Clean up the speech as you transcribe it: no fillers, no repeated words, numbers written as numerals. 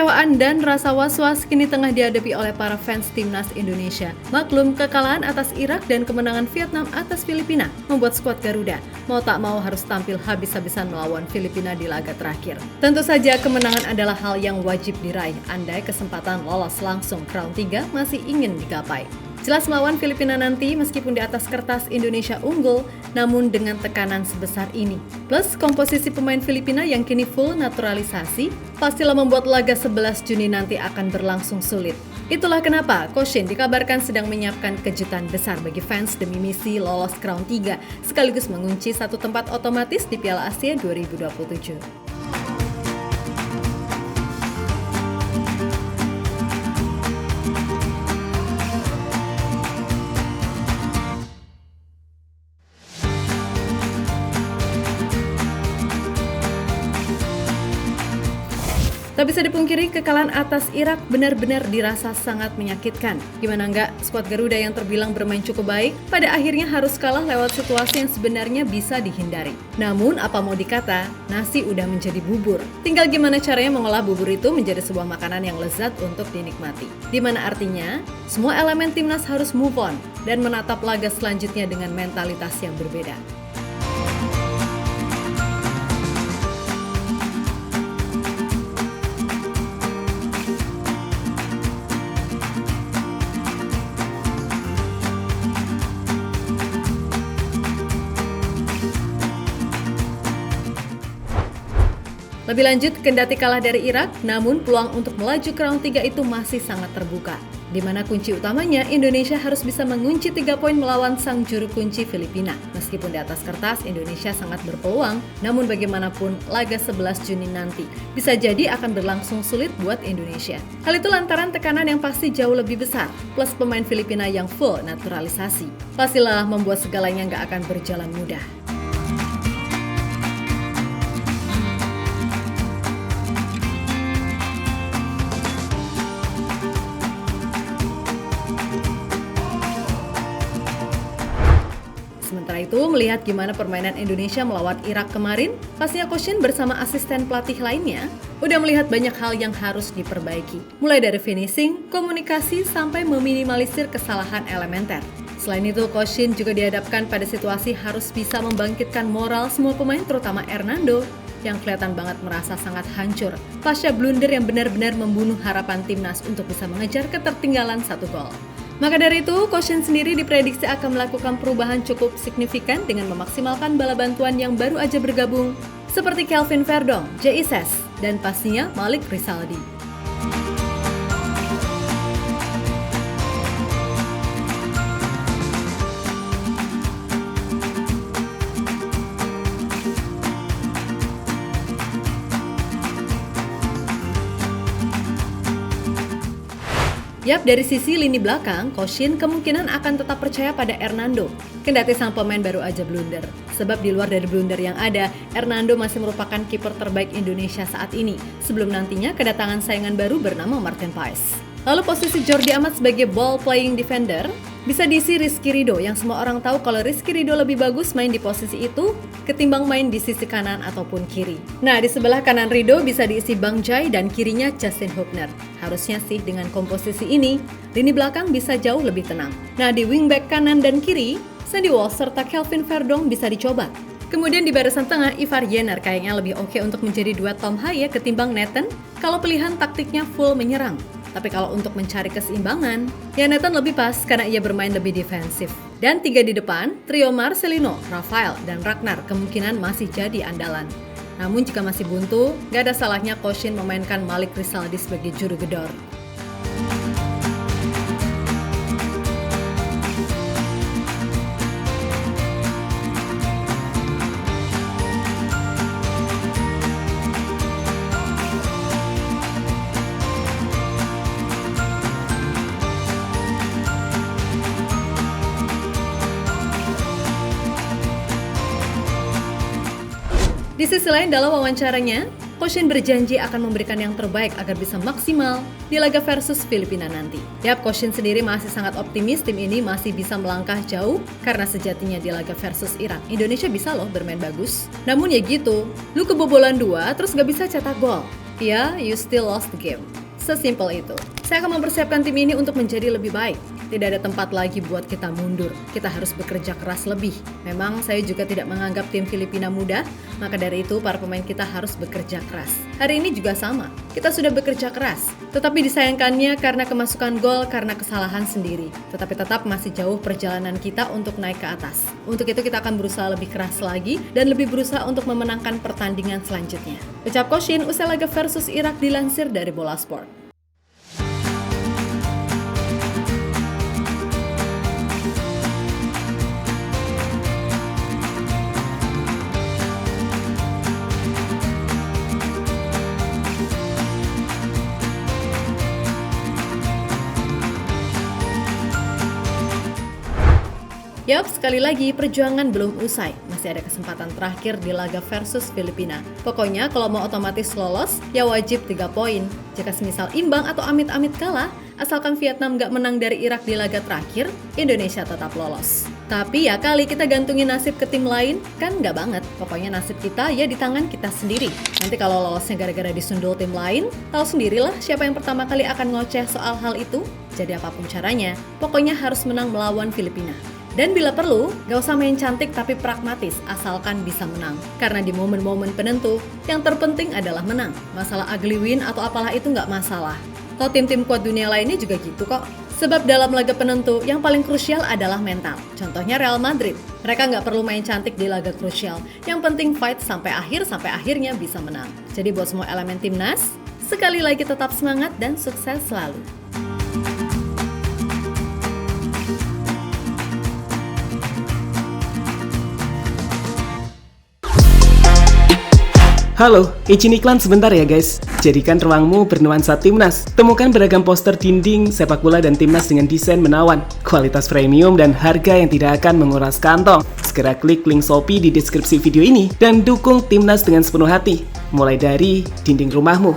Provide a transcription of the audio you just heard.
Kekecewaan dan rasa was-was kini tengah dihadapi oleh para fans timnas Indonesia. Maklum, kekalahan atas Irak dan kemenangan Vietnam atas Filipina membuat skuad Garuda mau tak mau harus tampil habis-habisan melawan Filipina di laga terakhir. Tentu saja kemenangan adalah hal yang wajib diraih andai kesempatan lolos langsung ke round 3 masih ingin digapai. Jelas melawan Filipina nanti meskipun di atas kertas Indonesia unggul, namun dengan tekanan sebesar ini. Plus komposisi pemain Filipina yang kini full naturalisasi, pastilah membuat laga 11 Juni nanti akan berlangsung sulit. Itulah kenapa Coach Shin dikabarkan sedang menyiapkan kejutan besar bagi fans demi misi lolos ke round 3, sekaligus mengunci satu tempat otomatis di Piala Asia 2027. Tak bisa dipungkiri, kekalahan atas Irak benar-benar dirasa sangat menyakitkan. Gimana enggak, skuad Garuda yang terbilang bermain cukup baik, pada akhirnya harus kalah lewat situasi yang sebenarnya bisa dihindari. Namun, apa mau dikata, nasi udah menjadi bubur. Tinggal gimana caranya mengolah bubur itu menjadi sebuah makanan yang lezat untuk dinikmati. Dimana artinya, semua elemen timnas harus move on dan menatap laga selanjutnya dengan mentalitas yang berbeda. Lebih lanjut, kendati kalah dari Irak, namun peluang untuk melaju ke round 3 itu masih sangat terbuka. Di mana kunci utamanya, Indonesia harus bisa mengunci 3 poin melawan sang juru kunci Filipina. Meskipun di atas kertas, Indonesia sangat berpeluang, namun bagaimanapun, laga 11 Juni nanti bisa jadi akan berlangsung sulit buat Indonesia. Hal itu lantaran tekanan yang pasti jauh lebih besar, plus pemain Filipina yang full naturalisasi. Pastilah membuat segalanya nggak akan berjalan mudah. Sementara itu, melihat gimana permainan Indonesia melawan Irak kemarin, pastinya Coach Shin bersama asisten pelatih lainnya udah melihat banyak hal yang harus diperbaiki. Mulai dari finishing, komunikasi, sampai meminimalisir kesalahan elementer. Selain itu, Coach Shin juga dihadapkan pada situasi harus bisa membangkitkan moral semua pemain, terutama Hernando, yang kelihatan banget merasa sangat hancur pasca blunder yang benar-benar membunuh harapan timnas untuk bisa mengejar ketertinggalan 1 gol. Maka dari itu, Coach Shin sendiri diprediksi akan melakukan perubahan cukup signifikan dengan memaksimalkan bala bantuan yang baru aja bergabung, seperti Kelvin Verdong, J.I. Ses, dan pastinya Malik Rizaldi. Yap, dari sisi lini belakang, Coach Shin kemungkinan akan tetap percaya pada Hernando, kendati sang pemain baru aja blunder. Sebab di luar dari blunder yang ada, Hernando masih merupakan kiper terbaik Indonesia saat ini, sebelum nantinya kedatangan saingan baru bernama Martin Paes. Lalu posisi Jordi Amat sebagai ball playing defender bisa diisi Rizky Ridho, yang semua orang tahu kalau Rizky Ridho lebih bagus main di posisi itu ketimbang main di sisi kanan ataupun kiri. Nah, di sebelah kanan Ridho bisa diisi Bang Jai dan kirinya Justin Hubner. Harusnya sih dengan komposisi ini, lini belakang bisa jauh lebih tenang. Nah, di wingback kanan dan kiri, Sandy Walsh serta Kelvin Verdong bisa dicoba. Kemudian di barisan tengah, Ivar Jenner kayaknya lebih oke untuk menjadi duet Tom Haye ketimbang Nathan kalau pilihan taktiknya full menyerang. Tapi kalau untuk mencari keseimbangan, ya Nathan lebih pas karena ia bermain lebih defensif. Dan 3 di depan, trio Marcelino, Rafael, dan Ragnar kemungkinan masih jadi andalan. Namun jika masih buntu, gak ada salahnya Coach Shin memainkan Malik Rizaldi sebagai juru gedor. Di sisi lain, dalam wawancaranya, Coach Shin berjanji akan memberikan yang terbaik agar bisa maksimal di laga versus Filipina nanti. Yap, Coach Shin sendiri masih sangat optimis tim ini masih bisa melangkah jauh karena sejatinya di laga versus Irak, Indonesia bisa loh bermain bagus. Namun ya gitu, lu kebobolan 2 terus gak bisa cetak gol. Ya, you still lost the game. Sesimpel itu. Saya akan mempersiapkan tim ini untuk menjadi lebih baik. Tidak ada tempat lagi buat kita mundur. Kita harus bekerja keras lebih. Memang saya juga tidak menganggap tim Filipina mudah, maka dari itu para pemain kita harus bekerja keras. Hari ini juga sama. Kita sudah bekerja keras, tetapi disayangkannya karena kemasukan gol karena kesalahan sendiri. Tetapi tetap masih jauh perjalanan kita untuk naik ke atas. Untuk itu kita akan berusaha lebih keras lagi dan lebih berusaha untuk memenangkan pertandingan selanjutnya. Ucap Coach Shin usai laga versus Irak dilansir dari Bola Sport. Yap, sekali lagi perjuangan belum usai. Masih ada kesempatan terakhir di laga versus Filipina. Pokoknya kalau mau otomatis lolos, ya wajib 3 poin. Jika semisal imbang atau amit-amit kalah, asalkan Vietnam nggak menang dari Irak di laga terakhir, Indonesia tetap lolos. Tapi ya kali kita gantungin nasib ke tim lain, kan nggak banget. Pokoknya nasib kita ya di tangan kita sendiri. Nanti kalau lolosnya gara-gara disundul tim lain, tahu sendirilah siapa yang pertama kali akan ngoceh soal hal itu. Jadi apapun caranya, pokoknya harus menang melawan Filipina. Dan bila perlu, gak usah main cantik tapi pragmatis, asalkan bisa menang. Karena di momen-momen penentu, yang terpenting adalah menang. Masalah ugly win atau apalah itu gak masalah. Kalau tim-tim kuat dunia lainnya juga gitu kok. Sebab dalam laga penentu, yang paling krusial adalah mental. Contohnya Real Madrid. Mereka gak perlu main cantik di laga krusial. Yang penting fight sampai akhirnya bisa menang. Jadi buat semua elemen timnas, sekali lagi tetap semangat dan sukses selalu. Halo, izin iklan sebentar ya guys. Jadikan ruangmu bernuansa timnas. Temukan beragam poster dinding, sepak bola dan timnas dengan desain menawan, kualitas premium dan harga yang tidak akan menguras kantong. Segera klik link Shopee di deskripsi video ini dan dukung timnas dengan sepenuh hati. Mulai dari dinding rumahmu.